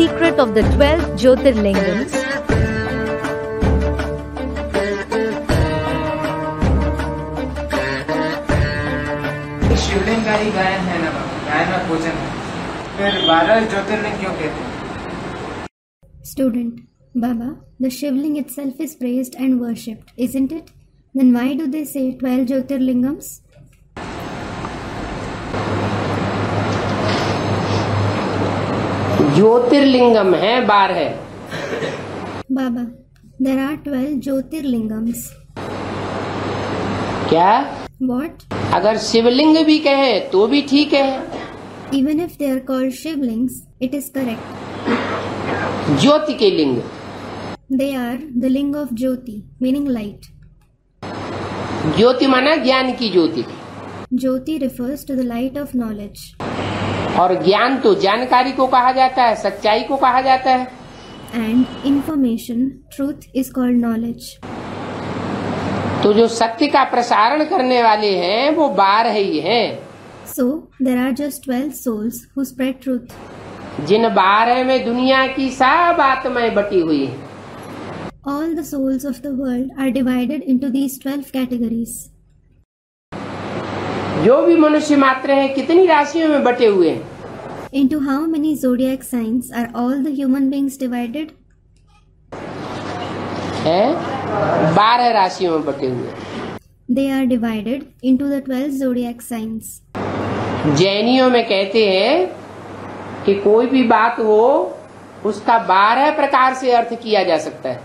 secret of the 12 Jyotirlingams? शिवलिंग का ही गायन है ना, गायन और पूजन है। फिर 12 ज्योतिर्लिंग क्यों कहते हैं? Student, Baba, the Shivling itself is praised and worshipped, isn't it? Then why do they say 12 Jyotirlingams? Jyotirlingam है 12। Baba, there are 12 Jyotirlingams. क्या? What? अगर शिवलिंग भी कहें तो भी ठीक है। Even if they are called Shivlings, it is correct. ज्योति के लिंग। They are the ling of Jyoti, meaning light. ज्योति माना ज्ञान की ज्योति, Jyoti refers to the light of knowledge. और ज्ञान तो जानकारी को कहा जाता है, सच्चाई को कहा जाता है। And information, truth is called knowledge. तो जो सत्य का प्रसारण करने वाले हैं वो 12 ही हैं। So, there are just 12 souls who spread truth. जिन 12 में दुनिया की सब आत्माएं बटी हुई हैं। All the souls of the world are divided into these 12 categories. जो भी मनुष्य मात्र हैं कितनी राशियों में बटे हुए हैं? Into how many zodiac signs are all the human beings divided? है 12 राशियों में बटे हुए। They are divided into the 12 zodiac signs. जैनियों में कहते हैं कि कोई भी बात हो उसका 12 प्रकार से अर्थ किया जा सकता है।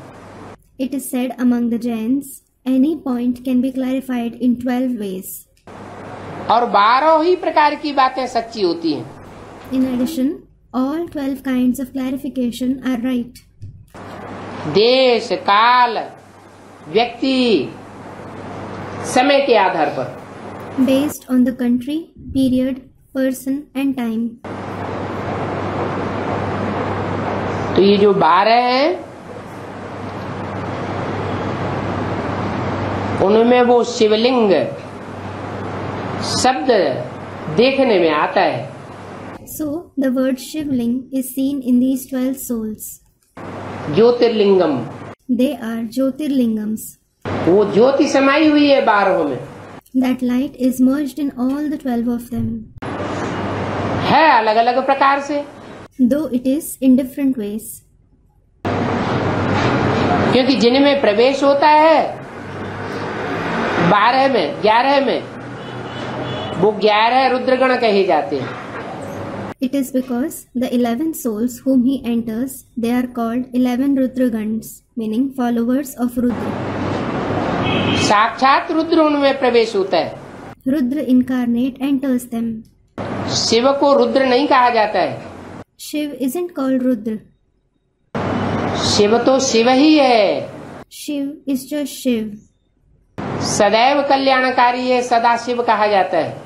It is said among the Jains, any point can be clarified in 12 ways. और 12 ही प्रकार की बातें सच्ची होती हैं। In addition, all 12 kinds of clarification are right. देश, काल, व्यक्ति, समय के आधार पर, Based on the country, period, person and time. तो ये जो 12 हैं उनमें वो शिवलिंग शब्द देखने में आता है। So, the word Shivling is seen in these 12 souls. Jyotirlingam, They are Jyotirlingams. वो ज्योति समाई हुई है 12 में। That light is merged in all the 12 of them. है अलग अलग प्रकार से, Though it is in different ways. क्योंकि जिनमें प्रवेश होता है 12 में, 11 में, वो 11 रुद्रगण कहे जाते हैं। It is because the 11 souls whom he enters, they are called 11 Rudragans, meaning followers of Rudra. साक्षात रुद्र उनमें प्रवेश होता है। Rudra incarnate enters them. Shiv को रुद्र नहीं कहा जाता है। Shiv isn't called Rudra. Shiv तो शिव ही है। Shiv is just Shiv. सदैव कल्याणकारी है, सदा शिव कहा जाता है।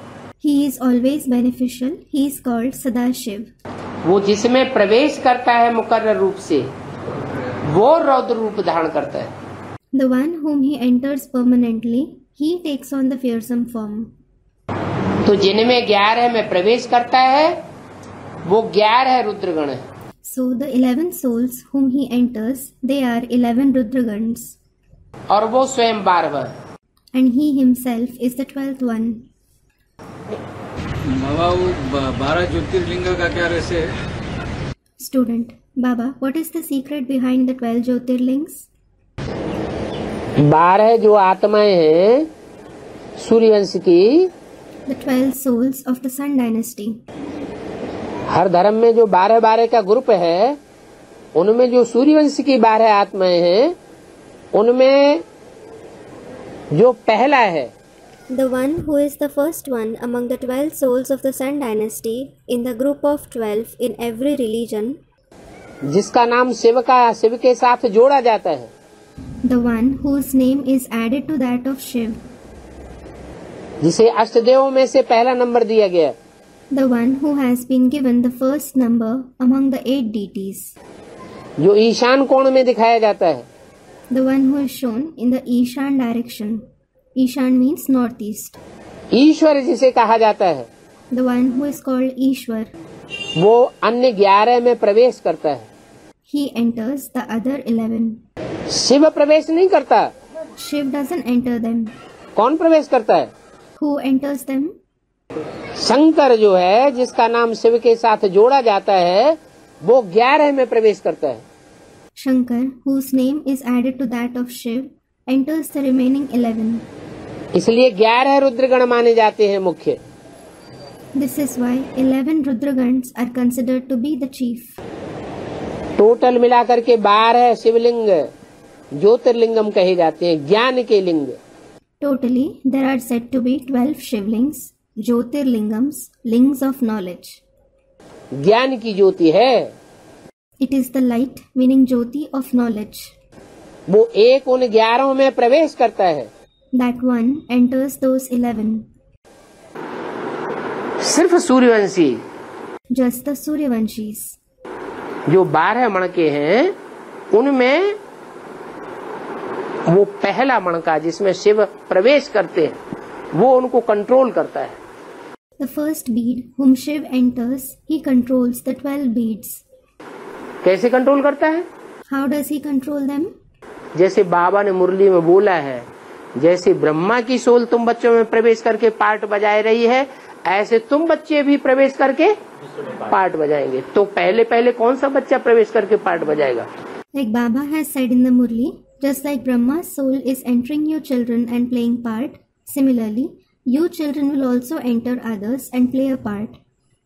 He is always beneficial. He is called Sadashiv. वो जिसमें प्रवेश करता है मुकर्रर रूप से वो रौद्र रूप धारण करता है। The one whom he enters permanently, he takes on the fearsome form. तो जिनमें 11 में प्रवेश करता है वो 11 रुद्रगण है। So the 11 souls whom he enters, they are 11 Rudragans. और वो स्वयं 12 And he himself is the 12th one. बाबा वो 12 ज्योतिर्लिंग का क्या रहस्य है? Student, Baba, what is the secret behind the 12 Jyotirlings? 12 जो आत्माएं हैं सूर्यवंश की, The 12 souls of the Sun dynasty. हर धर्म में जो 12 का ग्रुप है उनमें जो सूर्यवंश की 12 आत्माएं हैं उनमें जो पहला है, The one who is the first one among the 12 souls of the Sun dynasty in the group of 12 in every religion, जिसका नाम शिव के साथ जोड़ा जाता है, the one whose name is added to that of Shiv, जिसे अष्टदेवों में से पहला नंबर दिया गया, the one who has been given the first number among the 8 deities, जो ईशान कोण में दिखाया जाता है, the one who is shown in the Ishan direction. Ishan means northeast. ईश्वर जिसे कहा जाता है, The one who is called Ishwar. वो अन्य 11 में प्रवेश करता है। He enters the other 11. Shiv प्रवेश नहीं करता। Shiv doesn't enter them. कौन प्रवेश करता है? Who enters them? शंकर जो है, जिसका नाम शिव के साथ जोड़ा जाता है, वो 11 में प्रवेश करता है। Shankar, whose name is added to that of Shiv, enters the remaining 11. इसलिए 11 रुद्रगण माने जाते हैं मुख्य। This is why 11 Rudragans are considered to be the chief. Total मिलाकर के 12 शिवलिंग ज्योतिर्लिंगम कहे जाते हैं, ज्ञान के लिंग। Totally, there are said to be 12 Shivlings, Jyotirlingams, lings of knowledge. ज्ञान की ज्योति है। It is the light, meaning Jyoti of knowledge. वो एक उन 11 में प्रवेश करता है। That one enters those 11. सिर्फ सूर्यवंशी Just the Suryavanshis. जो 12 मणके हैं, उनमें वो पहला मणका जिसमें शिव प्रवेश करते हैं, वो उनको कंट्रोल करता है। The first bead whom Shiv enters, he controls the 12 beads. कैसे कंट्रोल करता है? How does he control them? जैसे बाबा ने मुरली में बोला है, जैसे ब्रह्मा की सोल तुम बच्चों में प्रवेश करके पार्ट बजाए रही है, ऐसे तुम बच्चे भी प्रवेश करके पार्ट बजाएंगे। तो पहले पहले कौन सा बच्चा प्रवेश करके part बजाएगा? Like Baba has said in the Murli, just like Brahma's soul is entering your children and playing part, similarly, you children will also enter others and play a part.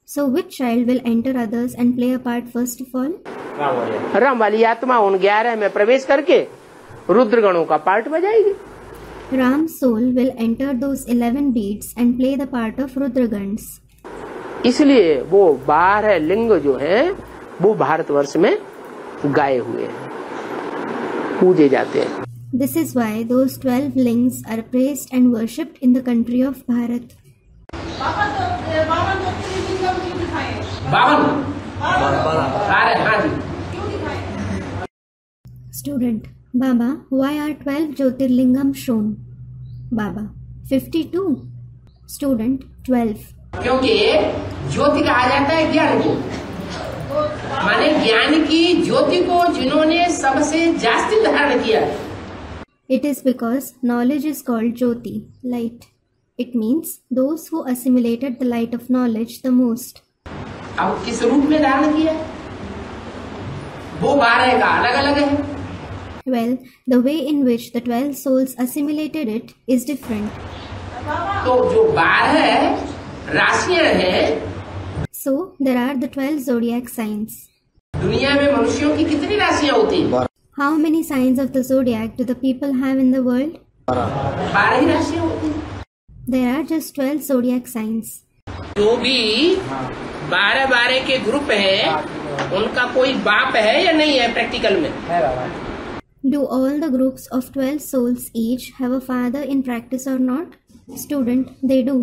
So which child will enter others and play a part first of all? Ram वाली आत्मा उन 11 में प्रवेश करके रुद्रगणों का part बजाएगी। Ram's soul will enter those 11 beads and play the part of Rudragans. इसलिए वो 12 लिंग जो हैं, वो भारतवर्ष में गाए हुए हैं, पूजे जाते हैं। This is why those 12 lings are praised and worshipped in the country of Bharat. 52 Student, Baba, why are 12 Jyotirlingam shown? Baba, 52. Student, 12. क्योंकि ज्योति कहा जाता है ज्ञान को, माने ज्ञान की ज्योति को जिन्होंने सबसे जास्ती धारण किया। It is because knowledge is called Jyoti, light. It means those who assimilated the light of knowledge the most. अब किस रूप में धारण किया? वो 12 का अलग अलग है। Well, the way in which the 12 souls assimilated it is different. तो जो 12 राशियां हैं, So, there are the 12 zodiac signs. दुनिया में मनुष्यों की कितनी राशियां होती हैं? How many signs of the zodiac do the people have in the world? 12 ही राशियां होती हैं। There are just 12 zodiac signs. जो भी 12 के ग्रुप हैं, उनका कोई बाप है या नहीं है प्रैक्टिकल में? है बाबा। Do all the groups of 12 souls each have a father in practice or not? Student, they do.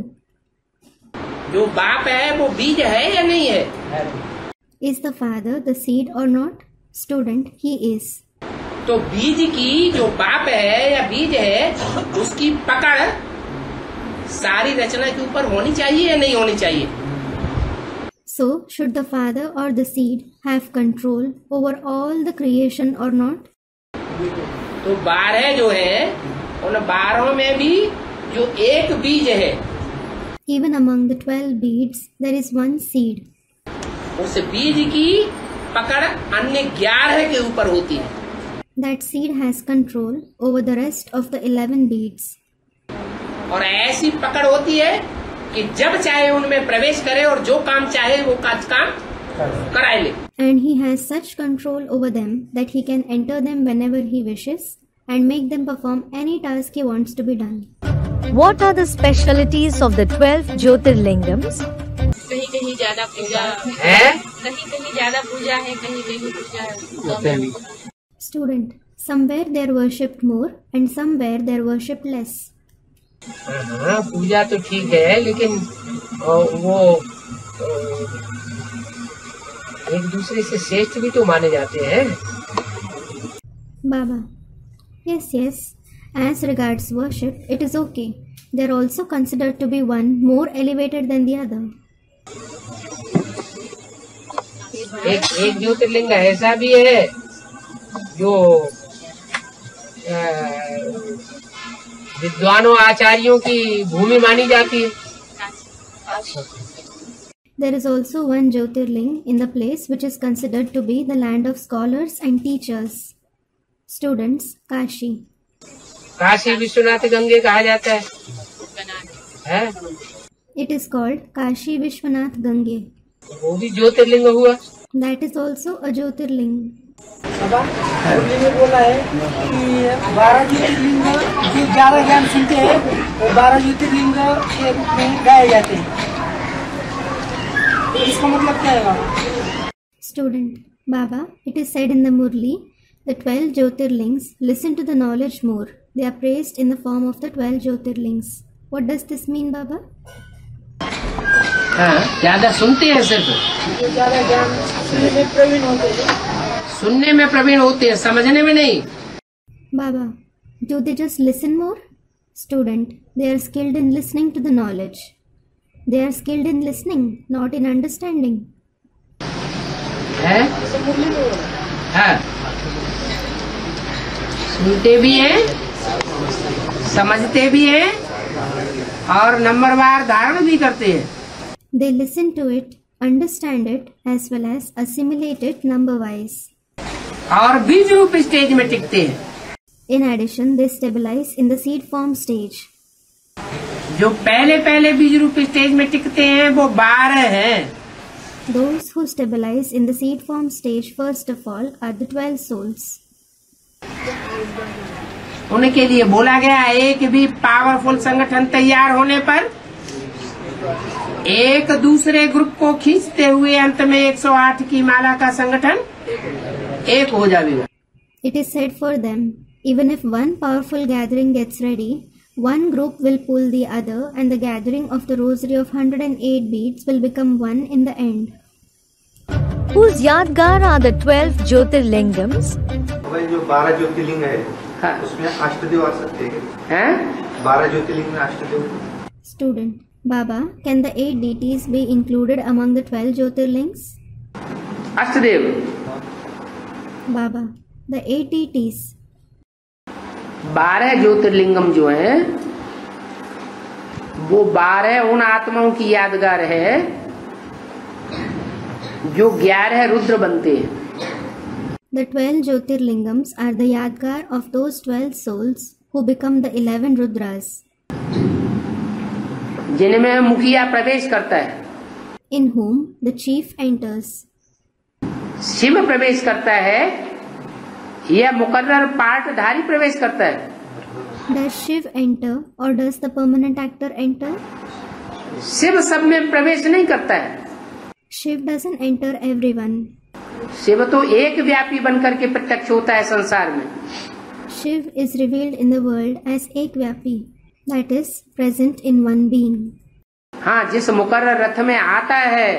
जो बाप है वो बीज है या नहीं है? Is the father the seed or not? Student, he is. तो बीज की जो बाप है या बीज है, उसकी पकड़ सारी रचना के ऊपर होनी चाहिए या नहीं होनी चाहिए? So, should the father or the seed have control over all the creation or not? तो 12 जो है, उन 12 में भी जो एक बीज है, Even among the 12 beads, there is one seed. उस बीज की पकड़ अन्य 11 के ऊपर होती है। That seed has control over the rest of the 11 beads. और ऐसी पकड़ होती है कि जब चाहे उनमें प्रवेश करे और जो काम चाहे वो काम कराए ले। And he has such control over them that he can enter them whenever he wishes and make them perform any task he wants to be done. What are the specialities of the 12 Jyotirlingams? कहीं कहीं ज्यादा पूजा है? कहीं ज्यादा पूजा है, कहीं पूजा है। Student, somewhere they are worshipped more and somewhere they are worshipped less. हाँ, पूजा तो ठीक है, लेकिन वो एक दूसरे से श्रेष्ठ भी तो माने जाते हैं। Baba, yes. As regards worship, it is okay. They are also considered to be one more elevated than the other. एक ज्योतिर्लिंग ऐसा भी है जो विद्वानों आचार्यों की भूमि मानी जाती है। There is also one Jyotirling in the place which is considered to be the land of scholars and teachers. Students, Kashi. Kashi Vishwanath Gange कहा जाता है? It is called Kashi Vishwanath Gange. वो भी ज्योतिर्लिंग हुआ। That is also a Jyotirling. मुरली में बोला है कि 12 ज्योतिर्लिंग जो 11 ज्ञान सुनते हैं वो 12 ज्योतिर्लिंग के रूप में गाए जाते हैं। इसका मतलब क्या है? Student, Baba, it is said in the Murli, the 12 Jyotirlings listen to the knowledge more. They are praised in the form of the 12 Jyotirlings. What does this mean, Baba? हाँ, ज्यादा सुनते हैं सिर्फ। ज्यादा ज्ञान सुनने में प्रवीण होते हैं। सुनने में प्रवीण होते हैं, समझने में नहीं। Baba, do they just listen more? Student, they are skilled in listening to the knowledge. They are skilled in listening, not in understanding. है? हाँ। सुनते भी हैं, समझते भी हैं और नंबरवार धारण भी करते हैं। They listen to it, understand it, as well as assimilate it number-wise. और बीज रूप स्टेज में टिकते हैं। In addition, they stabilize in the seed form stage. जो पहले बीज रूप स्टेज में टिकते हैं वो 12 हैं। Those who stabilize in the seed form stage first of all are the 12 souls. उनके लिए बोला गया एक भी पावरफुल संगठन तैयार होने पर एक दूसरे ग्रुप को खींचते हुए अंत में 108 की माला का संगठन एक हो जाएगा। It is said for them, even if one powerful gathering gets ready, one group will pull the other and the gathering of the rosary of 108 beads will become one in the end. Whose Yadgar are the 12 Jyotirlingams? जो 12 ज्योतिर्लिंग है, हाँ। उसमें अष्टदेव आ सकते हैं? 12 ज्योतिर्लिंग में अष्टदेव। Student, Baba, can the 8 deities be included among the 12 Jyotirlings? अष्टदेव। Baba, the 8 deities. 12 Jyotirlingam जो है वो 12 उन आत्माओं की यादगार है जो 11 रुद्र बनते हैं। The 12 Jyotirlingams are the Yadgar of those 12 souls who become the 11 Rudras. जिनमें मुखिया प्रवेश करता है, In whom the chief enters. Shiv प्रवेश करता है या मुकर्रर पाठधारी प्रवेश करता है? Does Shiv enter or does the permanent actor enter? Shiv सब में प्रवेश नहीं करता है। Shiv doesn't enter everyone. Shiv तो एक व्यापी बनकर के प्रत्यक्ष होता है संसार में। Shiv is revealed in the world as Ekvyapi, that is, present in one being. हाँ, जिस मुकर्रर रथ में आता है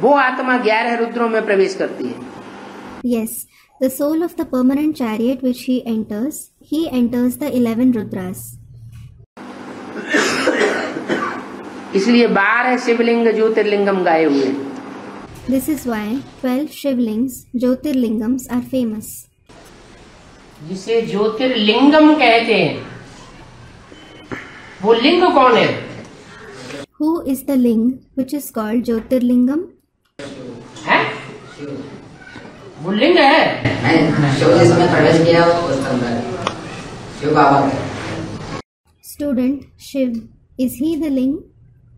वो आत्मा 11 रुद्रों में प्रवेश करती है। Yes, the soul of the permanent chariot which he enters the 11 Rudras. इसलिए 12 शिवलिंग ज्योतिर्लिंगम गाए हुए हैं। This is why 12 Shivlings, Jyotirlingams are famous. जिसे ज्योतिर्लिंगम कहते हैं वो लिंग कौन है? Who is the ling which is called Jyotirlingam? है? वो लिंग है। शिव जिसमें प्रवेश किया उसके अंदर शिव बाबा है। Student, Shiv. Is he the ling?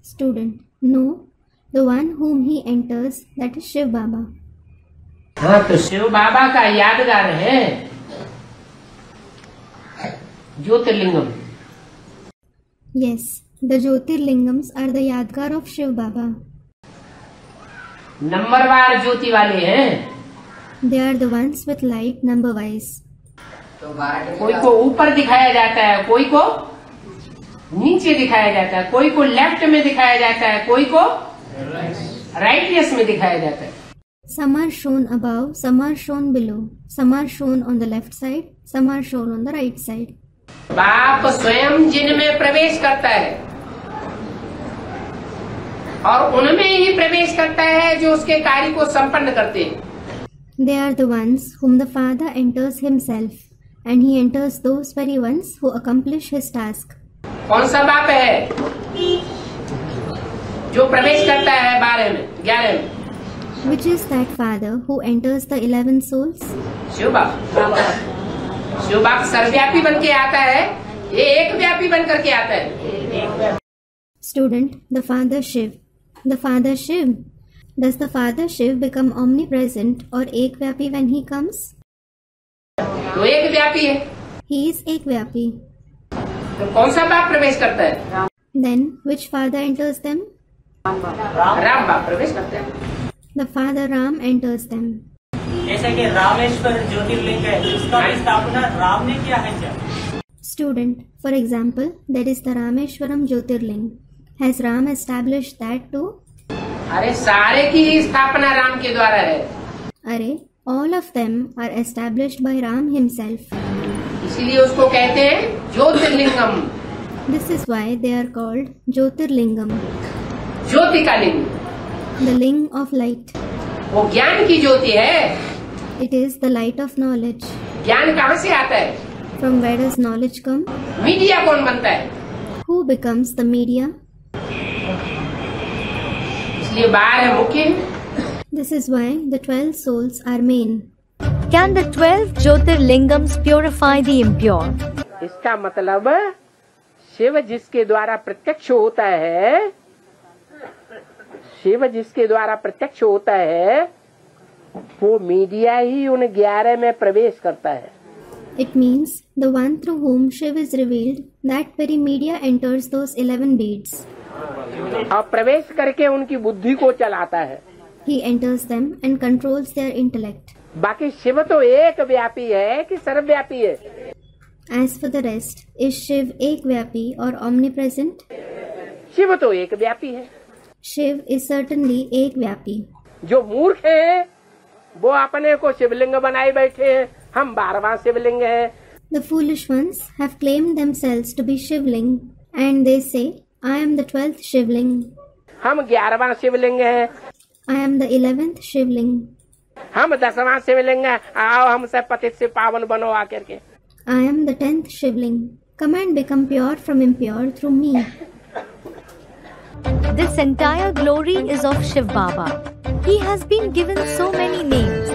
Student, no. The one whom he enters, that is Shiv Baba. हाँ, तो शिव बाबा का यादगार है Jyotirlingam. Yes, the Jyotirlingams are the Yadgar of Shiv Baba. नंबरवार ज्योति वाले हैं। They are the ones with light number wise. कोई को ऊपर दिखाया जाता है, कोई को नीचे दिखाया जाता है, कोई को लेफ्ट में दिखाया जाता है, कोई को राइट में दिखाया जाता है। Some are shown above, some are shown below, some are shown on the left side, some are shown on the right side. बाप स्वयं जिनमें प्रवेश करता है और उनमें ही प्रवेश करता है जो उसके कार्य को संपन्न करते हैं। They are the ones whom the Father enters himself, and he enters those very ones who accomplish his task. कौन सा बाप है जो प्रवेश करता है 12 में 11 में? Which is that Father who enters the 11 souls? Shiv बाप। शिव बाप सर्वव्यापी बन के आता है, ये एक व्यापी बन करके आता है। Student, the Father Shiv. The Father Shiv. Does the Father Shiv become omnipresent or Ekvyapi when he comes? तो एक व्यापी है। He is Ekvyapi. तो कौन सा बाप प्रवेश करता है? Then, which Father enters them? Ram बाप प्रवेश करते हैं। The Father Ram enters them. जैसे कि रामेश्वर ज्योतिर्लिंग है, उसका स्थापना राम ने किया है क्या? Student, for example, there is the Rameshwaram Jyotirling. Has Ram established that too? अरे सारे की स्थापना राम के द्वारा है। Arey, all of them are established by Ram himself. इसीलिए उसको कहते हैं Jyotirlingam. This is why they are called Jyotirlingam, ज्योति का लिंग। the ling of light. वो ज्ञान की ज्योति है। It is the light of knowledge. ज्ञान कहाँ से आता है? From where does knowledge come? Media कौन बनता है? Who becomes the media? इसलिए 12 मुख्य। This is why the 12 souls are main. Can the 12 Jyotirlingams purify the impure? इसका मतलब शिव जिसके द्वारा प्रत्यक्ष होता है, शिव जिसके द्वारा प्रत्यक्ष होता है, वो मीडिया ही उन 11 में प्रवेश करता है। It means the one through whom Shiv is revealed, that very media enters those 11 beads. और प्रवेश करके उनकी बुद्धि को चलाता है। He enters them and controls their intellect. बाकी शिव तो एक व्यापी है कि सर्वव्यापी है? As for the rest, is Shiv Ekvyapi or omnipresent? Shiv तो एक व्यापी है। Shiv is certainly Ekvyapi. जो मूर्ख है वो अपने को शिवलिंग बनाए बैठे हैं, हम 12वां शिवलिंग है। The foolish ones have claimed themselves to be Shivling, and they say, I am the 12th Shivling. हम 11वां शिवलिंग है। I am the 11th Shivling. हम 10वां शिवलिंग है, आओ हमसे पतित से पावन बनो आकर के। I am the 10th Shivling. Come and become pure from impure through me. This entire glory is of Shiv Baba. He has been given so many names.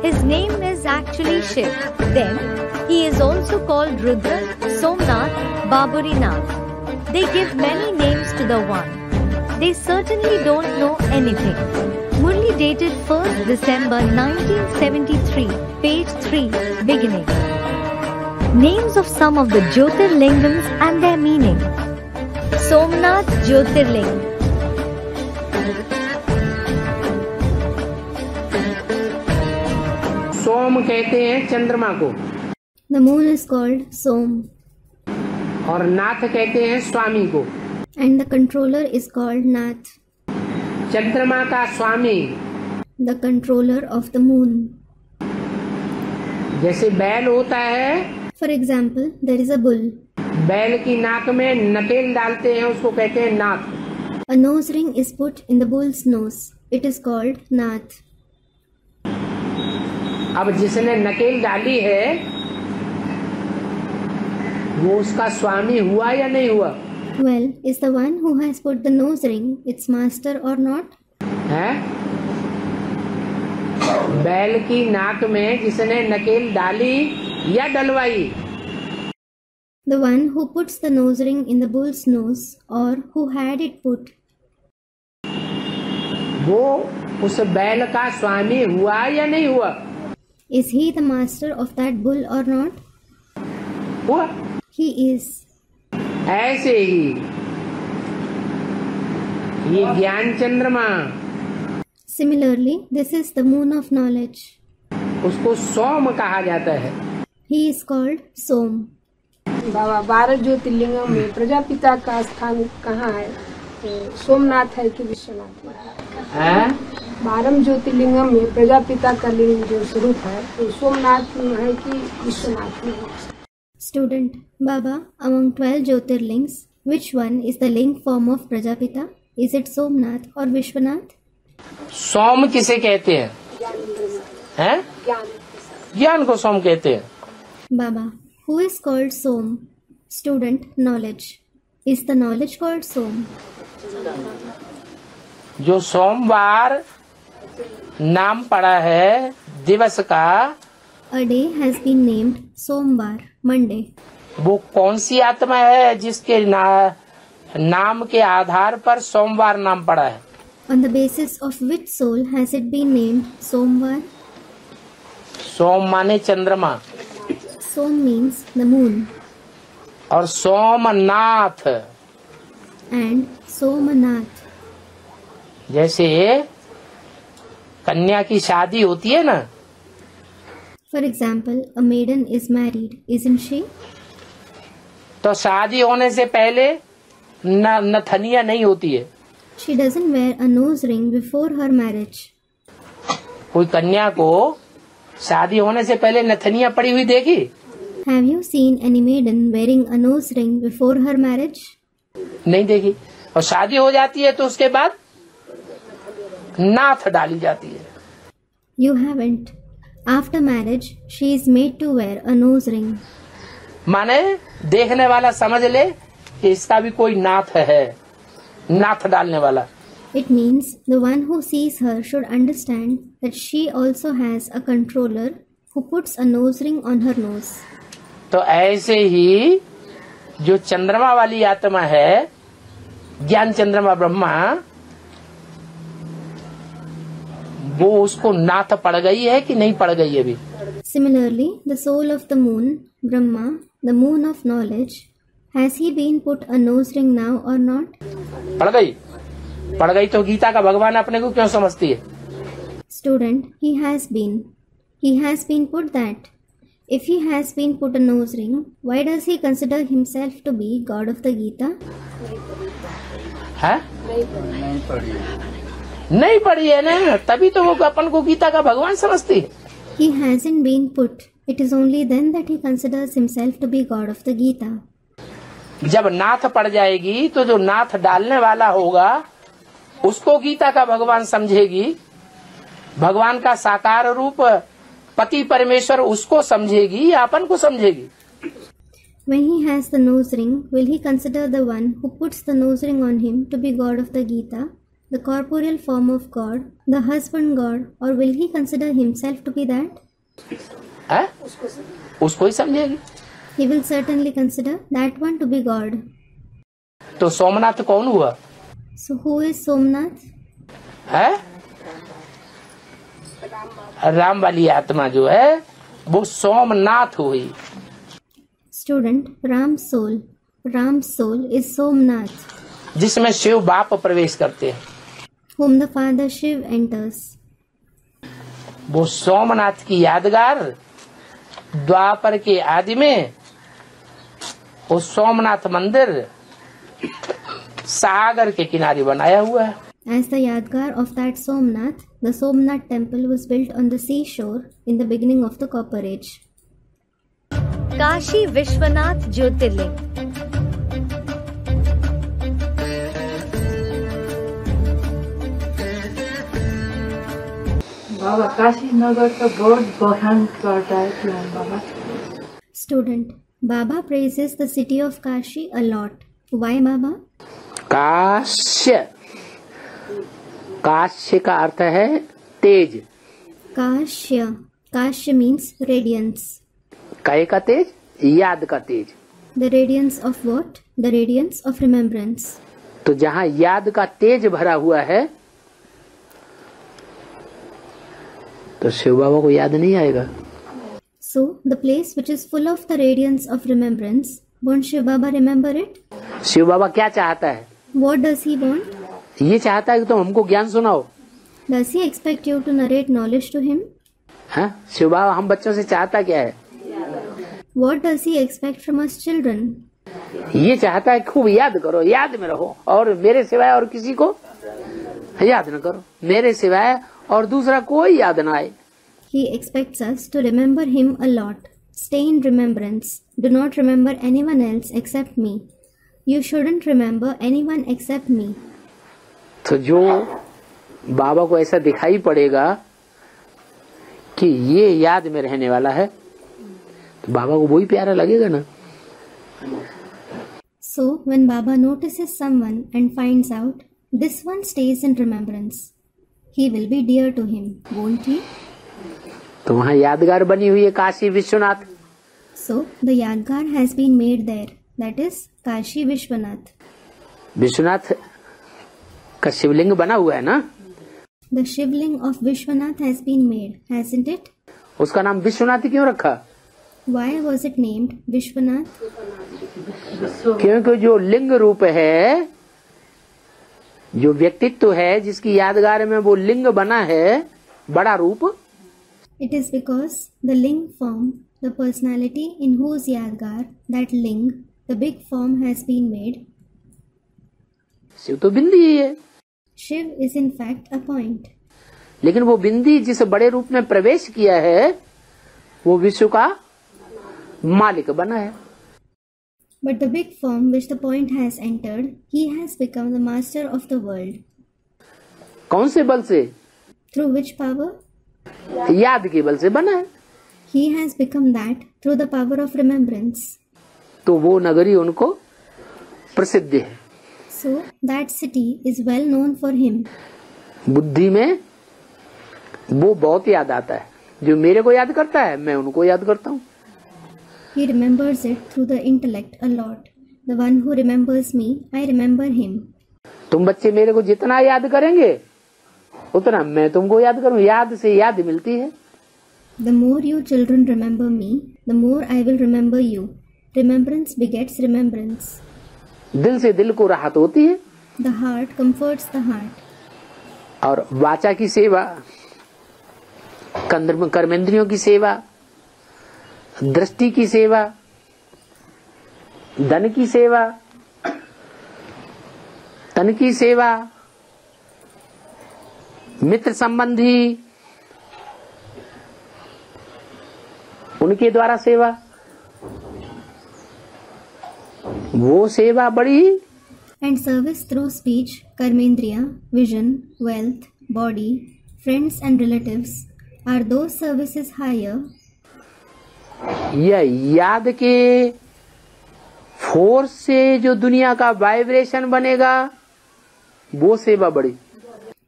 His name is actually Shiv. Then, he is also called Rudra, Somnath, Baburinath. They give many names to the one. They certainly don't know anything. Murli dated 1st December 1973, page 3, beginning. Names of some of the Jyotirlingams and their meaning. Somnath Jyotirling. सोम कहते हैं चंद्रमा को। The moon is called Som, और नाथ कहते हैं स्वामी को। and the controller is called Nath, चंद्रमा का स्वामी the controller of the moon. जैसे बैल होता है, For example, there is a bull. बैल की नाक में नकेल डालते हैं, उसको कहते हैं नाथ। A nose ring is put in the bull's nose. It is called Nath. अब जिसने नकेल डाली है वो उसका स्वामी हुआ या नहीं हुआ? Well, is the one who has put the nose ring its master or not? है? बैल की नाक में जिसने नकेल डाली या डलवाई, The one who puts the nose ring in the bull's nose or who had it put, वो उस बैल का स्वामी हुआ या नहीं हुआ? is he the master of that bull or not? हुआ। He is. ऐसे ही ये ज्ञान चंद्रमा, Similarly, this is the moon of knowledge. उसको सोम कहा जाता है। He is called Som. बाबा 12 ज्योतिर्लिंगम में प्रजापिता का स्थान कहाँ है? तो सोमनाथ है कि विश्वनाथ है? 12 ज्योतिर्लिंगम में प्रजापिता का लिंग जो स्वरूप है तो सोमनाथ में है कि विश्वनाथ में है? Student, Baba, among 12 Jyotirlings, which one is the ling form of Prajapita? Is it Somnath or Vishwanath? सोम किसे कहते हैं? हैं? ज्ञान को सोम कहते हैं। Baba, who is called Som? Student, knowledge. Is the knowledge called Som? जो सोमवार नाम पड़ा है दिवस का, A day has been named Somvar, Monday. वो कौन सी आत्मा है जिसके नाम के आधार पर सोमवार नाम पड़ा है? On the basis of which soul has it been named Somvar? सोम माने चंद्रमा Som means the moon और सोमनाथ and Somanath. जैसे कन्या की शादी होती है ना, For example, a maiden is married, isn't she? तो शादी होने से पहले नथनिया नहीं होती है। She doesn't wear a nose ring before her marriage. कोई कन्या को शादी होने से पहले नथनिया पड़ी हुई देखी? Have you seen any maiden wearing a nose ring before her marriage? नहीं देखी। और शादी हो जाती है तो उसके बाद नाथ डाली जाती है। You haven't. After marriage, she is made to wear a nose ring. माने देखने वाला समझ ले कि इसका भी कोई नाथ है, नाथ डालने वाला। It means the one who sees her should understand that she also has a controller who puts a nose ring on her nose. तो ऐसे ही जो चंद्रमा वाली आत्मा है, ज्ञान चंद्रमा ब्रह्मा, वो उसको नाथ पड़ गई है कि नहीं पड़ गई है अभी? Similarly, the soul of the moon, Brahma, the moon of knowledge, has he been put a nose ring now or not? पड़ गई। पड़ गई तो गीता का भगवान अपने को क्यों समझती है? Student, he has been. He has been put that. If he has been put a nose ring, why does he consider himself to be God of the Gita? है? नहीं पढ़ी है ना, तभी तो वो अपन को गीता का भगवान समझती है। He hasn't been put. It is only then that he considers himself to be God of the Gita. जब नाथ पड़ जाएगी तो जो नाथ डालने वाला होगा उसको गीता का भगवान समझेगी, भगवान का साकार रूप पति परमेश्वर उसको समझेगी या अपन को समझेगी? When he has the nose ring, will he consider the one who puts the nose ring on him to be God of the Gita, the corporeal form of God, the husband God, or will he consider himself to be that? है? उसको ही समझेगी। He will certainly consider that one to be God. तो सोमनाथ कौन हुआ? So who is Somnath? है? राम वाली आत्मा जो है वो सोमनाथ हुई। Student, Ram's soul. Ram's soul is Somnath, जिसमें शिव बाप प्रवेश करते हैं। whom the father Shiv enters. वो सोमनाथ की यादगार द्वापर के आदि में वो सोमनाथ मंदिर सागर के किनारे बनाया हुआ है। As the Yadgar of that Somnath, the Somnath temple was built on the seashore in the beginning of the Copper Age. Kashi Vishwanath ज्योतिर्लिंग। बाबा काशी नगर तो बहुत बखान करता है क्यों बाबा? Student, Baba praises the city of Kashi a lot. Why Baba? काश्य, काश्य का अर्थ है तेज। Kashya. Kashya means radiance. काय का तेज? याद का तेज। The radiance of what? The radiance of remembrance. तो जहाँ याद का तेज भरा हुआ है तो शिव बाबा को याद नहीं आएगा। So, the place which is full of the radiance of remembrance, won't Shiv Baba remember it? Shiv बाबा क्या चाहता है? What does he want? ये चाहता है कि तुम हमको ज्ञान सुनाओ। Does he expect you to narrate knowledge to him? हाँ, शिव बाबा हम बच्चों से चाहता क्या है? What does he expect from us children? ये चाहता है खूब याद करो, याद में रहो और मेरे सिवाय और किसी को याद न करो, मेरे सिवाय और दूसरा कोई याद न आए। He expects us to remember him a lot. Stay in remembrance. Do not remember anyone else except me. You shouldn't remember anyone except me. तो जो बाबा को ऐसा दिखाई पड़ेगा कि ये याद में रहने वाला है, तो बाबा को वही प्यारा लगेगा ना। So when Baba notices someone and finds out this one stays in remembrance, he will be dear to him, won't he? तो वहाँ यादगार बनी हुई है Kashi Vishwanath. So the Yadgar has been made there, that is Kashi Vishwanath. Vishwanath का शिवलिंग बना हुआ है ना। The Shivling of Vishwanath has been made, hasn't it? उसका नाम विश्वनाथ क्यों रखा? Why was it named Vishwanath? क्योंकि जो लिंग रूप है, जो व्यक्तित्व है, जिसकी यादगार में वो लिंग बना है, बड़ा रूप, It is because the Ling form, the personality in whose Yadgar, that Ling, the big form has been made. Shiv तो बिंदी ही है, Shiv is in fact a point. लेकिन वो बिंदी जिस बड़े रूप में प्रवेश किया है, वो विश्व का मालिक बना है। But the big form which the point has entered, he has become the master of the world. कौन से बल से? Through which power? याद के बल से बना है। He has become that through the power of remembrance. तो वो नगरी उनको प्रसिद्ध है। So that city is well known for him. बुद्धि में वो बहुत याद आता है, जो मेरे को याद करता है मैं उनको याद करता हूँ। He remembers it through the intellect a lot. The one who remembers me, I remember him. तुम बच्चे मेरे को जितना याद करेंगे उतना मैं तुमको याद करूँ, याद से याद मिलती है। The more you children remember me, the more I will remember you. Remembrance begets remembrance. दिल से दिल को राहत होती है। The heart comforts the heart. और वाचा की सेवा, कर्मेंद्रियों की सेवा, दृष्टि की सेवा, धन की सेवा, तन की सेवा, मित्र संबंधी उनके द्वारा सेवा, वो सेवा बड़ी। And service through speech, karmendriya, vision, wealth, body, friends and relatives, are those services higher? यह याद के फोर्स से जो दुनिया का वाइब्रेशन बनेगा वो सेवा बड़ी।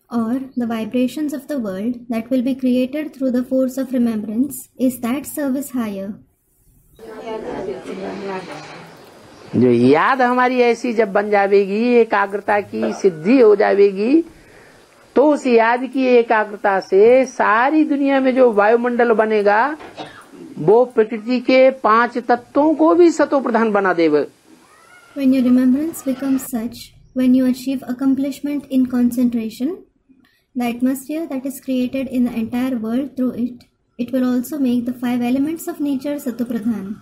Or the vibrations of the world that will be created through the force of remembrance, is that service higher? जो याद हमारी ऐसी जब बन जाएगी, एकाग्रता की सिद्धि हो जाएगी, तो उस याद की एकाग्रता से सारी दुनिया में जो वायुमंडल बनेगा वो प्रकृति के 5 तत्वों को भी सतो प्रधान बना देगा। When your remembrance becomes such, when you achieve accomplishment in concentration, the atmosphere that is created in the entire world through it, it will also make the 5 elements of nature satopradhan.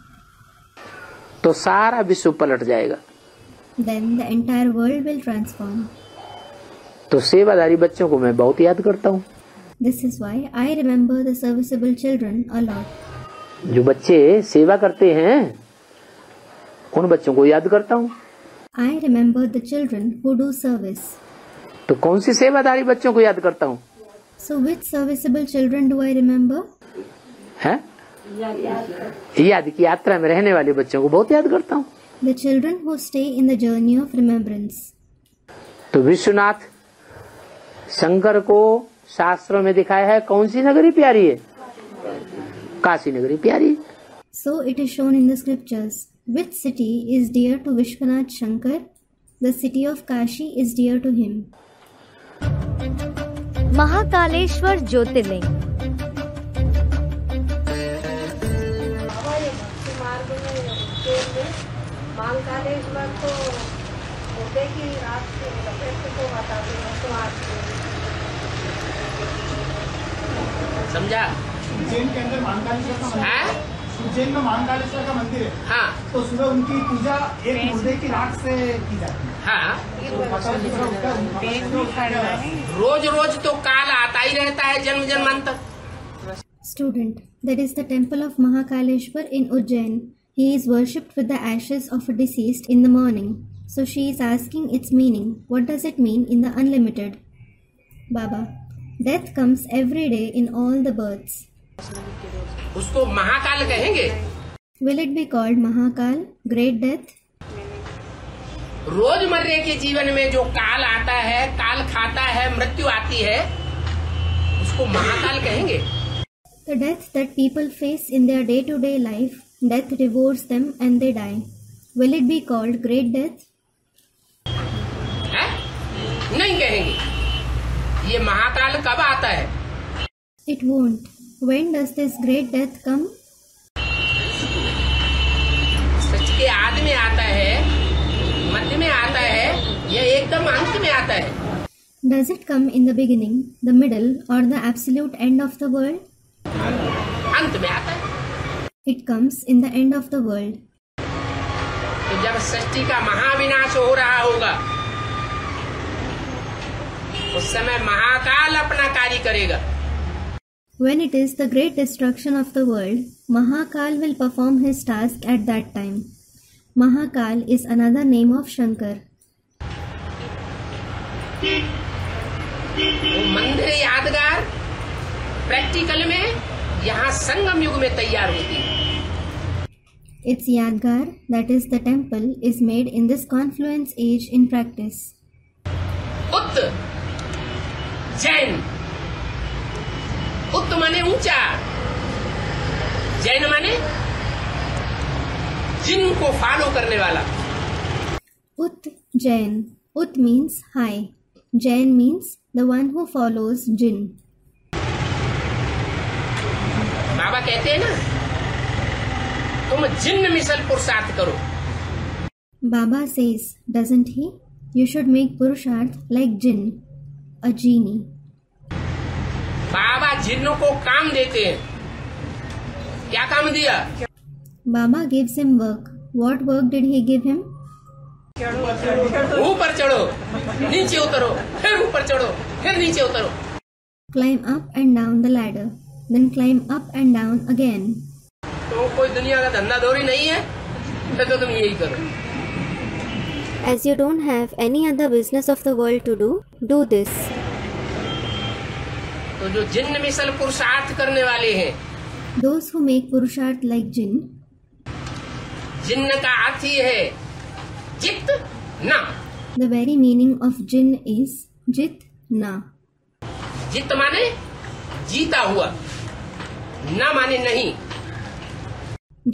तो सारा विश्व पलट जाएगा। Then the entire world will transform. तो सेवादारी बच्चों को मैं बहुत याद करता हूँ। This is why I remember the serviceable children a lot. जो बच्चे सेवा करते हैं उन बच्चों को याद करता हूँ। I remember the children who do service. तो कौन सी सेवादारी बच्चों को याद करता हूँ? So which serviceable children do I remember? है? याद की यात्रा में रहने वाले बच्चों को बहुत याद करता हूँ। The children who stay in the journey of remembrance. तो विश्वनाथ शंकर को शास्त्रों में दिखाया है कौन सी नगरी प्यारी है? काशी नगरी प्यारी है। So it is shown in the scriptures. Which city is dear to Vishwanath Shankar? The city of Kashi is dear to him. Mahakaleshwar ज्योतिर्लिंग। महाकालेश्वर को होते की रात को बताते हैं तो समझा? उज्जैन के अंदर महाकालेश्वर का मंदिर है। उज्जैन में महाकालेश्वर का मंदिर है। हाँ। तो सुबह उनकी पूजा एक मुर्दे की राख से की जाती है। हाँ। रोज रोज तो काल आता ही रहता है जन्म जन्मांतर। Student, that is the temple of Mahakaleshwar in Ujjain. He is worshipped with the ashes of a deceased in the morning. So she is asking its meaning. What does it mean in the unlimited? Baba, death comes every day in all the births. उसको महाकाल कहेंगे? Will it be called Mahakal, great death? रोजमर्रे के जीवन में जो काल आता है, काल खाता है, मृत्यु आती है, उसको महाकाल कहेंगे? The death that people face in their day-to-day life, death devours them and they die. Will it be called great death? है? नहीं कहेंगे। ये महाकाल कब आता है? It won't. When does this great death come? सच के आदि में आता है, मध्य में आता है, या एकदम अंत में आता है? Does it come in the beginning, the middle, or the absolute end of the world? अंत में आता है। It comes in the end of the world. तो जब सृष्टि का महाविनाश हो रहा होगा, उस समय महाकाल अपना कार्य करेगा। When it is the great destruction of the world, Mahakal will perform his task at that time. Mahakal is another name of Shankar. वो मंदिर यादगार प्रैक्टिकल में यहाँ संगम युग में तैयार होती है। Its Yadgar, that is the temple, is made in this confluence age in practice. उत जैन, उत माने ऊंचा, जैन माने जिनको फॉलो करने वाला। Ut Jain. Ut means high. Jain means the one who follows Jinn. बाबा कहते हैं ना, तुम जिन्न मिसल पुरुषार्थ करो। Baba says, doesn't he? You should make Purusharth like Jinn, a genie. बाबा जिन्नों को काम देते हैं। क्या काम दिया? Baba gives him work. What work did he give him? ऊपर चढ़ो, नीचे उतरो, फिर ऊपर चढ़ो, फिर नीचे उतरो। Climb up and down the ladder, then climb up and down again. तो कोई दुनिया का धंधा दौरी नहीं है, फिर तो तुम यही करो। As you don't have any other business of the world to do this. तो जो जिन्न मिसल पुरुषार्थ करने वाले हैं, Those who make Purusharth like Jinn. जिन्न का अर्थ ही है जित ना। The very meaning of Jinn is Jit Na. जित माने जीता हुआ, ना माने नहीं।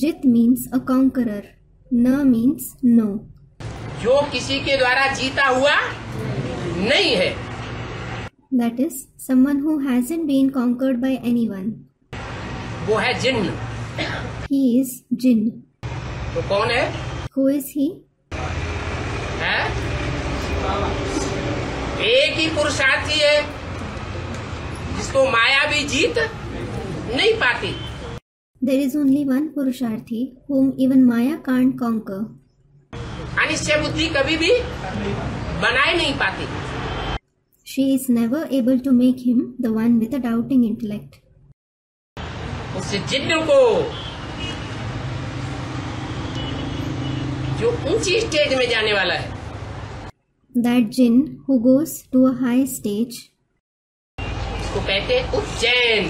Jit means a conqueror. Na means no. जो किसी के द्वारा जीता हुआ नहीं है, That is, someone who hasn't been conquered by anyone. वो है जिन्न। He is Jinn. तो कौन है? Who is he? है? एक ही पुरुषार्थी है जिसको माया भी जीत नहीं पाती। There is only one Purusharthi whom even Maya can't conquer. Anishchay बुद्धि कभी भी बनाए नहीं पाती। She is never able to make him the one with a doubting intellect. उस जिन्न को जो ऊंची स्टेज में जाने वाला है, That Jinn who goes to a high stage, उसको कहते हैं Ujjain.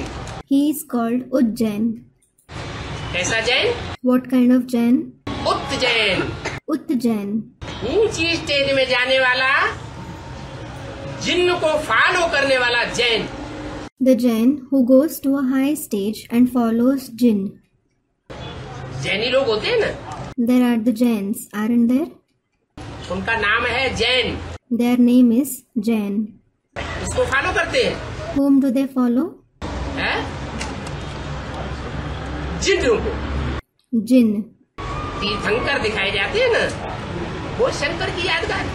he is called Ujjain. कैसा Jain? What kind of Jain? Ujjain. Ujjain. ऊंची स्टेज में जाने वाला, जिन्न को फॉलो करने वाला Jain. The Jain who goes to a high stage and follows Jinn. जैनी लोग होते हैं ना, There are the Jains, aren't there? उनका नाम है Jain. Their name is Jain. उसको फॉलो करते हैं, Whom do they follow? है? जिन्नों को। Jinn. तीर्थंकर दिखाए जाते हैं ना, वो शंकर की यादगार।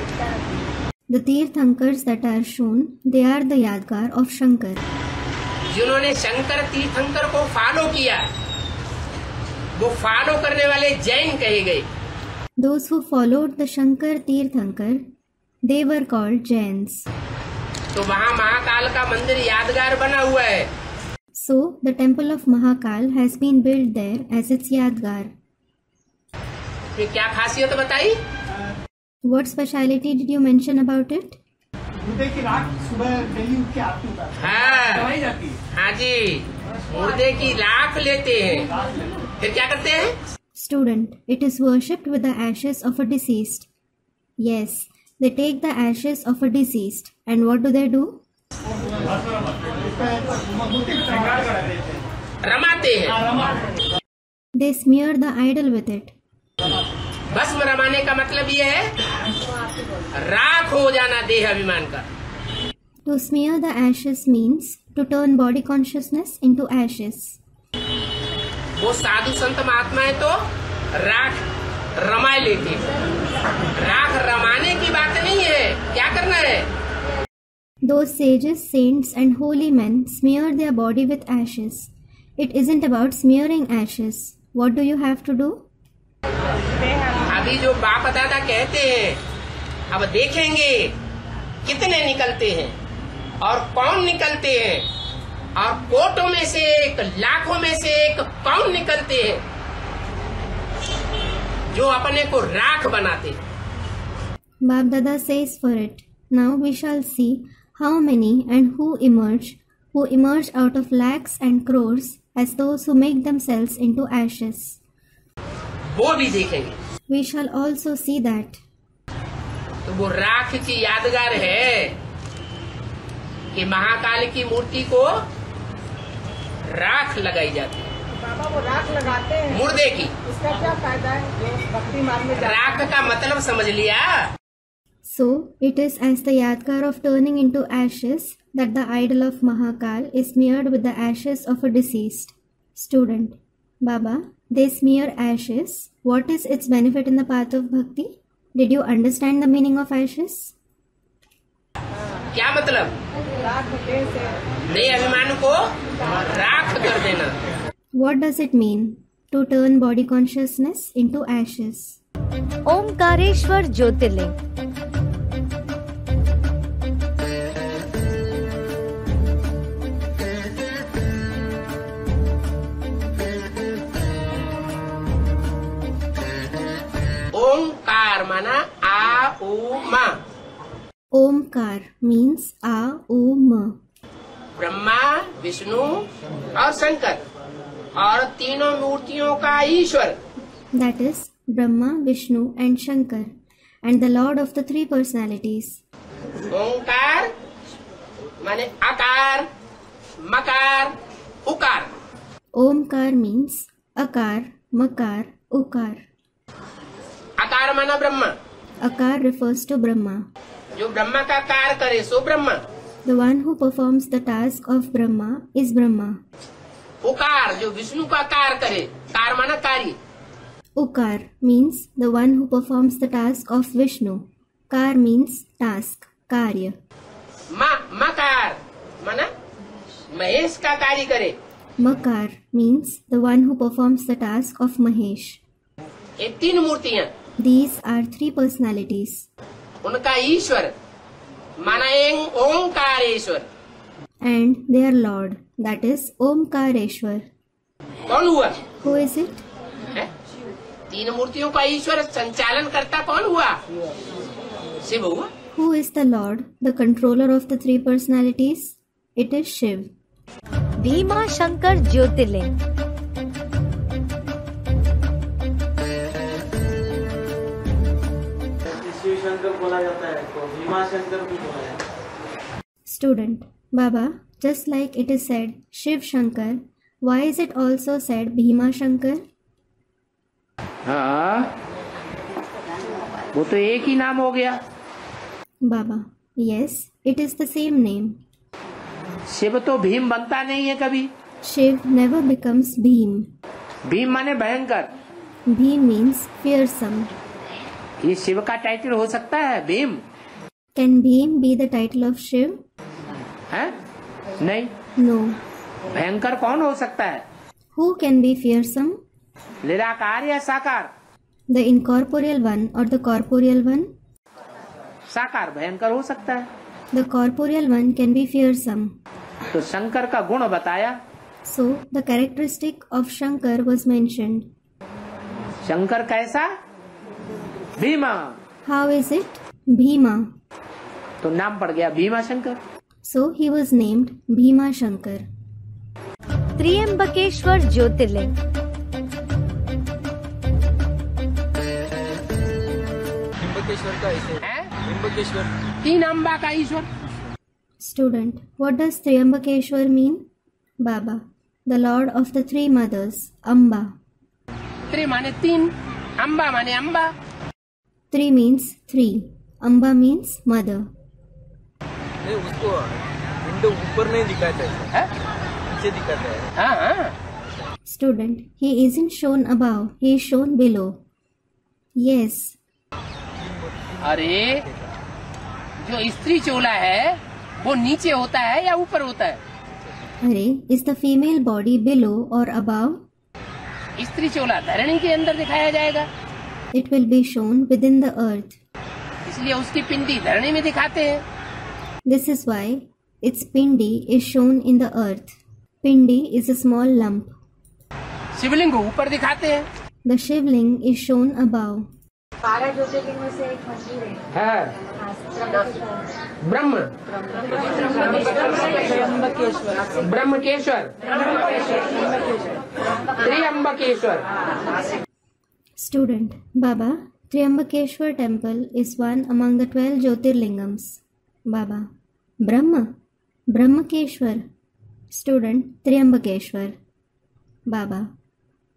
The Tirthankars that are shown, they are the Yadgar of Shankar. जिन्होंने शंकर तीर्थंकर को फॉलो किया, वो फॉलो करने वाले जैन कहे गए। Those who followed the Shankar Tirthankar, they were called Jains. तो वहाँ महाकाल का मंदिर यादगार बना हुआ है। So, the temple of Mahakal has been built there as its Yadgar. ये क्या खासियत बताई? What speciality did you mention about it? मुर्दे की राख सुबह डेली उठ के आरती उतारते हैं। दवाई जाती है। हाँ जी, मुर्दे की राख लेते हैं, फिर क्या करते हैं? Student, it is worshipped with the ashes of a deceased. Yes, they take the ashes of a deceased. And what do? रमाते हैं। They smear the idol with it. भस्म रमाने का मतलब ये है राख हो जाना देह अभिमान का। To smear the ashes means to turn body consciousness into ashes. वो साधु संत महात्माएं तो राख रमाए लेते हैं। राख रमाने की बात नहीं है, क्या करना है? Those sages, saints and holy men smear their body with ashes. It isn't about smearing ashes. What do you have to do? अभी जो बाप दादा कहते हैं, अब देखेंगे कितने निकलते हैं और कौन निकलते हैं, और कोटों में से एक, लाखों में से एक कौन निकलते हैं जो अपने को राख बनाते हैं। Bap Dada says for it. Now we shall see how many and who emerge out of lakhs and crores as those who make themselves into ashes. वो भी देखेंगे। We shall also see that. तो वो राख की यादगार है कि महाकाल की मूर्ति को राख लगाई जाती है। बाबा वो राख लगाते हैं मुर्दे की, इसका क्या फायदा है? जो भक्ति मार्ग में राख का मतलब समझ लिया। So it is as the yadgar of turning into ashes that the idol of Mahakal is smeared with the ashes of a deceased. Student, Baba, they smear ashes. What is its benefit in the path of bhakti? Did you understand the meaning of ashes? क्या मतलब? राख देह से देह अभिमान को राख कर देना। What does it mean to turn body consciousness into ashes? Omkareshwar ज्योतिर्लिंग। ओमकार माना आ उ म। Omkar means A, O, M. Brahma, Vishnu और शंकर, और तीनों मूर्तियों का ईश्वर। That is Brahma, Vishnu and Shankar, and the Lord of the three personalities. ओंकार माने आकार, मकार, उकार। Omkar means Akar, Makar, Ukar. आकार माना Brahma, Akar refers to Brahma. जो ब्रह्मा का कार्य करे सो Brahma. The one who performs the task of Brahma is Brahma. उकार जो विष्णु का कार्य करे, कार माना कार्य। Ukar means the one who performs the task of Vishnu. Kar means task, Karya. मकार माना महेश का कार्य करे। Makar means the one who performs the task of Mahesh. ये तीन मूर्तियां, These are three personalities. उनका ईश्वर माना Omkareshwar. And their Lord, that is Omkareshwar. कौन हुआ? Who is it? है? तीन मूर्तियों का ईश्वर संचालन करता कौन हुआ? शिव हुआ। Who is the Lord, the controller of the three personalities? It is Shiv. Bhima Shankar ज्योतिर्लिंग। शिव शंकर बोला जाता है तो भीमा शंकर भी बोला जाता है। Student, Baba, just like it is said Shiv Shankar, why is it also said Bhima Shankar? हाँ, वो तो एक ही नाम हो गया। Baba, yes, it is the same name. Shiv तो भीम बनता नहीं है कभी। Shiv never becomes Bhim. Bhim माने भयंकर। Bhim means fearsome. ये शिव का टाइटल हो सकता है Bhim? Can Bhim be the title of Shiv? है? नहीं। No. भयंकर कौन हो सकता है? Who can be fearsome? निराकार या साकार? The incorporeal one or the corporeal one? साकार भयंकर हो सकता है। The corporeal one can be fearsome. तो शंकर का गुण बताया। So, the characteristic of Shankar was mentioned. Shankar कैसा? Bhima. How is it? Bhima. तो नाम पड़ गया Bhima Shankar. So he was named Bhima Shankar. Trimbakeshwar ज्योतिर्लिंग। त्र्यंबकेश्वर का ऐसे त्र्यंबकेश्वर तीन अम्बा का ईश्वर। Student, what does Triambakeshwar mean? Baba, the Lord of the three mothers, Amba. त्रि माने तीन, अम्बा माने Amba. Three means three. Amba means mother. नहीं, उसको विंडो ऊपर नहीं दिखाता है, नीचे दिखाता है। हाँ। Student, he isn't shown above, he is shown below. Yes. अरे जो स्त्री चोला है वो नीचे होता है या ऊपर होता है? अरे, is the female body below or above? स्त्री चोला धरणी के अंदर दिखाया जाएगा, It will be shown within the earth. इसलिए उसकी पिंडी धरणी में दिखाते हैं। This is why its pindi is shown in the earth. Pindi is a small lump. शिवलिंग को ऊपर दिखाते हैं। The Shivling is shown above. 12 ज्योतिर्लिंग में से एक मंदिर है। ब्रह्म ब्रह्मकेश्वर Trimbakeshwar. Student, Baba, Triambakeshwar temple is one among the 12 Jyotirlingams. Baba, Brahma, Brahmakeshwar. Student, Triambakeshwar. Baba,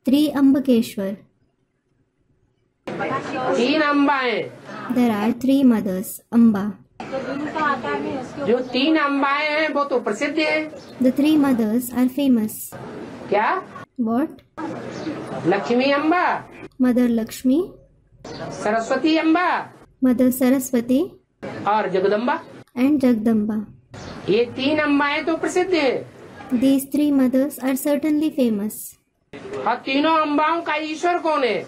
Triambakeshwar. तीन अम्बाएं। There are three mothers, Amba. जो तीन अम्बाएं हैं वो तो प्रसिद्ध है। The three mothers are famous. क्या? What? Lakshmi Amba, Mother Lakshmi, Saraswati Amba Mother Saraswati, और जगदम्बा। and Jagdamba. ये तीन अम्बाएं तो प्रसिद्ध है These three mothers are certainly famous. और तीनों अम्बाओं का ईश्वर कौन है?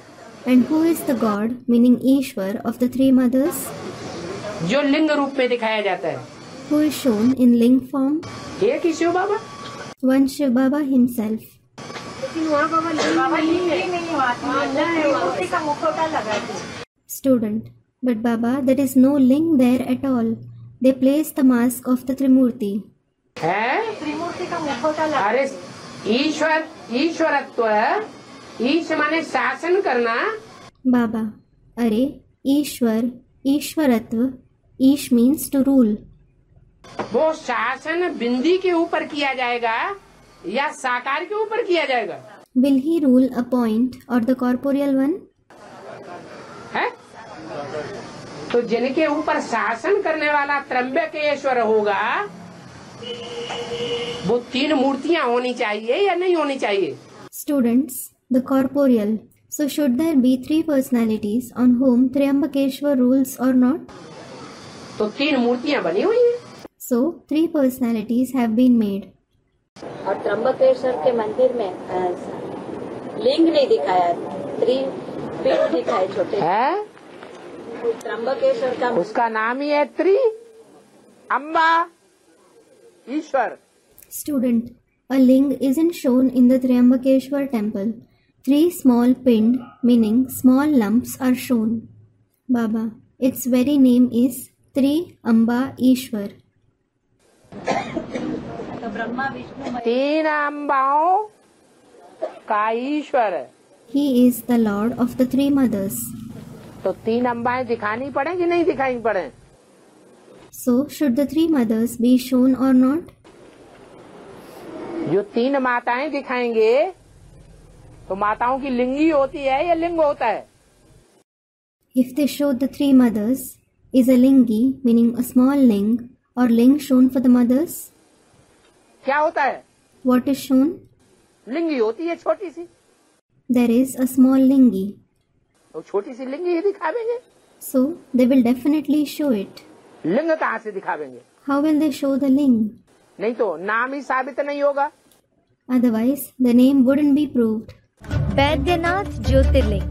And who is the god, meaning Ishwar, of the three mothers? जो लिंग रूप में दिखाया जाता है। Who is shown in ling form? एक ही शिव बाबा। One Shiv Baba himself. लेकिन वहाँ बाबा लिंग नहीं मूर्ति का मुखौटा लगा है। Student, but Baba, there is no ling there at all. They place the mask of the Trimurti. है? त्रिमूर्ति का मुखौटा लगा। अरे ईश्वर ईश्वरत्व है। ईश माने शासन करना। Baba, अरे ईश्वर, ईश्वरत्व, ईश means to rule. वो शासन बिंदी के ऊपर किया जाएगा या साकार के ऊपर किया जाएगा? Will he rule a point or the corporeal one? है? तो जिनके ऊपर शासन करने वाला त्र्यंबकेश्वर होगा वो तीन मूर्तियां होनी चाहिए या नहीं होनी चाहिए? Students, the corporeal. So should there be three personalities on whom Triambakeshwar rules or not? तो तीन मूर्तियां बनी हुई हैं। So three personalities have been made. और त्र्यंबकेश्वर के मंदिर में लिंग नहीं दिखाया, त्रिपीठ दिखाए छोटे। है? त्र्यंबकेश्वर का उसका नाम ही है त्रि अम्बा ईश्वर। Student, a ling isn't shown in the Triambakeshwar temple. Three small pind, meaning small lumps, are shown. Baba, its very name is Tri Amba Ishwar. तीन अम्बाओं का ईश्वर। He is the Lord of the three mothers. तो तीन अम्बाएं दिखानी पड़े कि नहीं दिखानी पड़े? So should the three mothers be shown or not? जो तीन माताएं दिखाएंगे तो माताओं की लिंगी होती है या लिंग होता है? If they show the three mothers, is a lingi, meaning a small ling, or ling shown for the mothers? क्या होता है? What is shown? लिंगी होती है छोटी सी। There is a small lingi. तो छोटी सी लिंगी ही दिखावेंगे। So they will definitely show it. लिंग कहाँ से दिखावेंगे? How will they show the ling? नहीं तो नाम ही साबित नहीं होगा। Otherwise, the name wouldn't be proved. Baidyanath ज्योतिर्लिंग।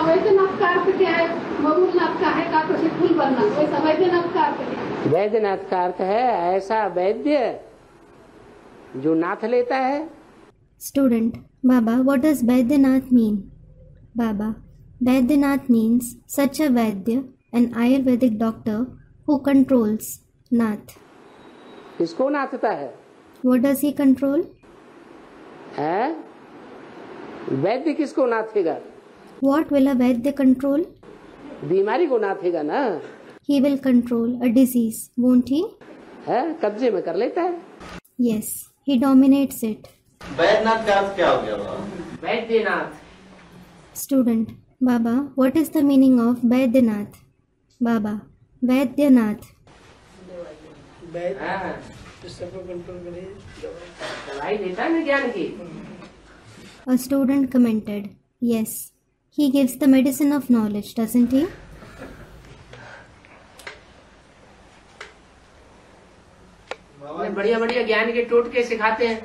वैद्यनाथ का अर्थ क्या है? मरुनाथ का है का तो फूल बनना, वैसा वैद्यनाथ का अर्थ है। वैद्यनाथ का अर्थ है ऐसा वैद्य जो नाथ लेता है। Student, Baba, what does Baidyanath mean? Baba, Vaidyanath means such a Vaidya, an Ayurvedic doctor who controls Nath. किसको नाथता है? What does he control? है? वैद्य किसको नाथेगा? What will a Vaidya control? बीमारी को नाथेगा ना. He will control a disease, won't he? है, कब्जे में कर लेता है. Yes, he dominates it. Vaidyanath का अर्थ क्या हो गया बाबा? Vaidyanath. Student, Baba, what is the meaning of Vaidyanath? Baba, Vaidyanath. दवाई देता है ना ज्ञान की. A student commented, yes, he gives the medicine of knowledge, doesn't he? बढ़िया बढ़िया ज्ञान के टोटके सिखाते हैं.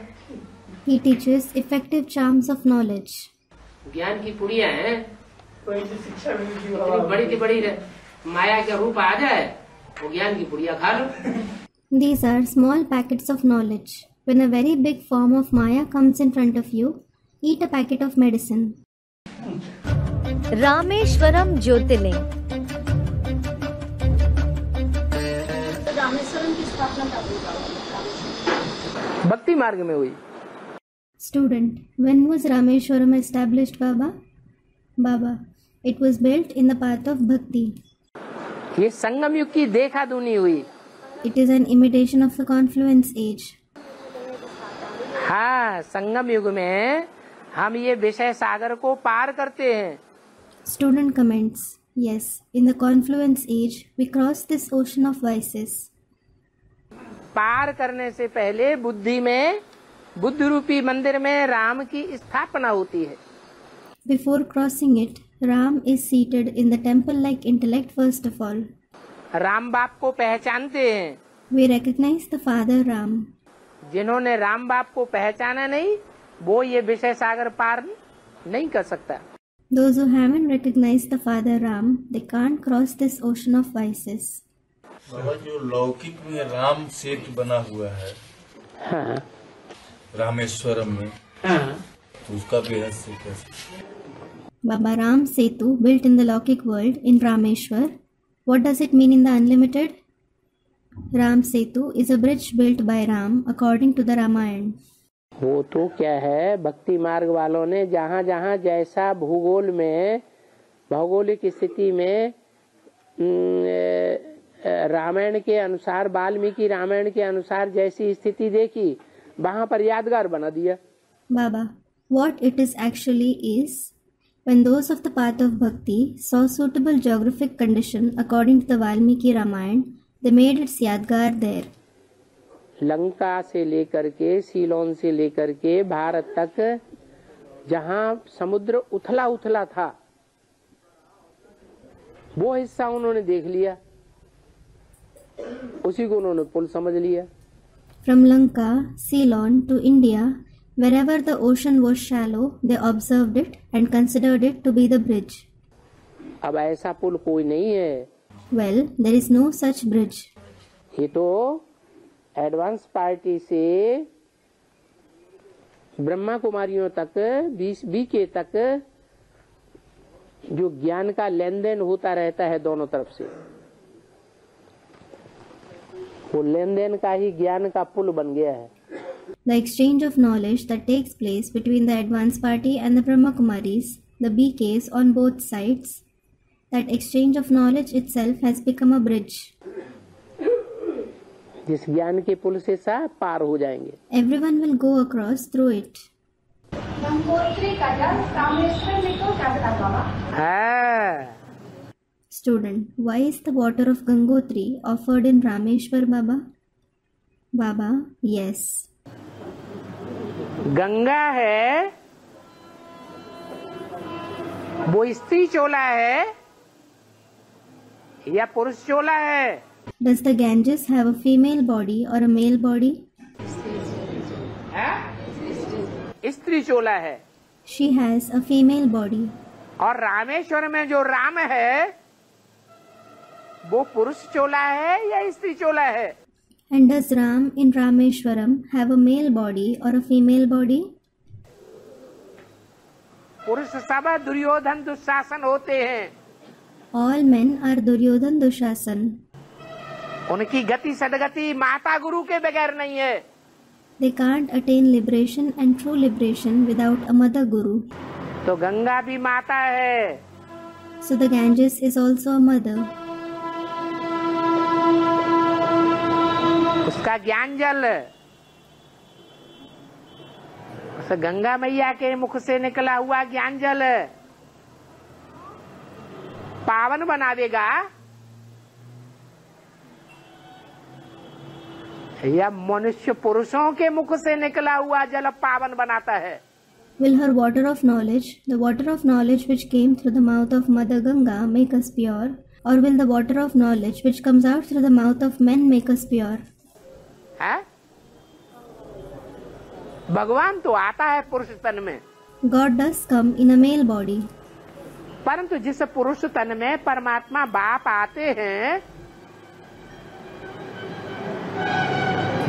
He teaches effective charms of knowledge. ज्ञान की पुड़िया हैं. इतनी बड़ी की बड़ी माया का रूप आ जाए, वो ज्ञान की पुड़िया खा लो. These are small packets of knowledge. When a very big form of Maya comes in front of you, eat a packet of medicine. Rameswaram ज्योतिर्लिंग. रामेश्वरम की स्थापना कब हुई? भक्ति मार्ग में हुई. Student, when was Rameshwaram established, Baba? Baba, it was built in the path of bhakti. ये संगम युग की देखा दुनी हुई. It is an imitation of the confluence age. हाँ, संगम युग में हम ये विषय सागर को पार करते हैं. Student comments, yes, in the confluence age, we cross this ocean of vices. पार करने से पहले बुद्धि में, बुद्ध रूपी मंदिर में राम की स्थापना होती है. Before crossing it, Ram is seated in the temple-like intellect first of all. Ram बाप को पहचानते हैं. We recognize the father Ram. जिन्होंने राम बाप को पहचाना नहीं, वो ये विषय सागर पार नहीं कर सकता. Those who haven't recognized the father Ram, they can't cross this ocean of vices. बाबा, जो लौकिक में राम सेतु बना हुआ है, हाँ. रामेश्वरम में, हाँ. तो उसका रहस्य कैसे? Baba, Ram Setu built in the Lokik world in Rameshwar. What does it mean in the unlimited? Ram Setu is a bridge built by Ram according to the Ramayana. वो तो क्या है, भक्ति मार्ग वालों ने जहाँ जहाँ जैसा भूगोल में, भौगोलिक स्थिति में रामायण के अनुसार, वाल्मीकि रामायण के अनुसार जैसी स्थिति देखी, वहाँ पर यादगार बना दिया. Baba, what it is actually is, when those of the path of bhakti saw suitable geographic condition according to the Valmiki Ramayana, they made its yadgar there. Lanka से लेकर के, सीलोन से लेकर के भारत तक जहाँ समुद्र उथला उथला था, वो हिस्सा उन्होंने देख लिया, उसी को उन्होंने पुल समझ लिया. From Lanka, Ceylon to India, wherever the ocean was shallow, they observed it and considered it to be the bridge. अब ऐसा पुल कोई नहीं है. Well, there is no such bridge. ये तो एडवांस पार्टी से ब्रह्मा कुमारियों तक, बीके तक जो ज्ञान का लेन देन होता रहता है दोनों तरफ से, वो लेन देन का ही ज्ञान का पुल बन गया है. The exchange of knowledge that takes place between the advanced party and the Brahma Kumaris, the BKs on both sides, that exchange of knowledge itself has become a bridge. जिस ज्ञान के पुल से सब पार हो जाएंगे. Everyone will go across through it. Gangotri का जल रामेश्वर में क्यों जाता बाबा? Student, why is the water of Gangotri offered in Rameshwar, Baba? Baba, yes. Ganga है, वो स्त्री चोला है या पुरुष चोला है? Does the Ganges have a female body or a male body? स्त्री चोला है. She has a female body. और रामेश्वर में जो राम है, वो पुरुष चोला है या स्त्री चोला है? And does Ram in Rameshwaram have a male body or a female body? पुरुष सब दुर्योधन दुशासन होते हैं। All men are Duryodhan Dushasan. उनकी गति सदगति माता गुरु के बगैर नहीं है। They can't attain liberation and true liberation without a mother guru. तो गंगा भी माता है। So the Ganges is also a mother. उसका ज्ञान जल उस गंगा मैया के मुख से निकला हुआ ज्ञान जल पावन बनावेगा या मनुष्य पुरुषों के मुख से निकला हुआ जल पावन बनाता है? Will her water of knowledge, the water of knowledge which came through the mouth of Mother Ganga, make us pure? Or will the water of knowledge which comes out through the mouth of men make us pure? है? भगवान तो आता है पुरुष तन में। God does come in a male body. परंतु जिस पुरुष तन में परमात्मा बाप आते हैं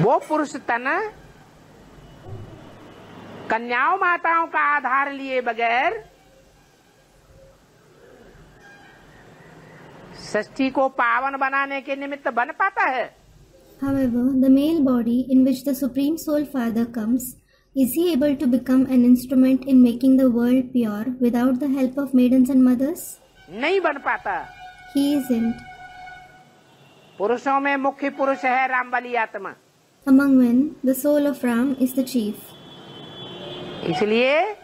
वो पुरुष तन कन्याओं माताओं का आधार लिए बगैर षष्ठी को पावन बनाने के निमित्त बन पाता है? However, the male body in which the Supreme Soul Father comes, is he able to become an instrument in making the world pure without the help of maidens and mothers? नहीं बन पाता। He isn't. पुरुषों में मुख्य पुरुष है रामबली आत्मा। Among men, the soul of Ram is the chief. इसलिए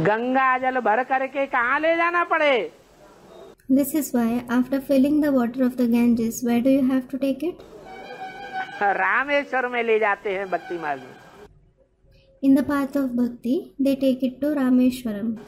गंगा जल भर करके कहाँ ले जाना पड़े? This is why, after filling the water of the Ganges, where do you have to take it? Rameshwar में ले जाते हैं भक्ति मार्ग में। In the path of bhakti, they take it to Rameshwaram.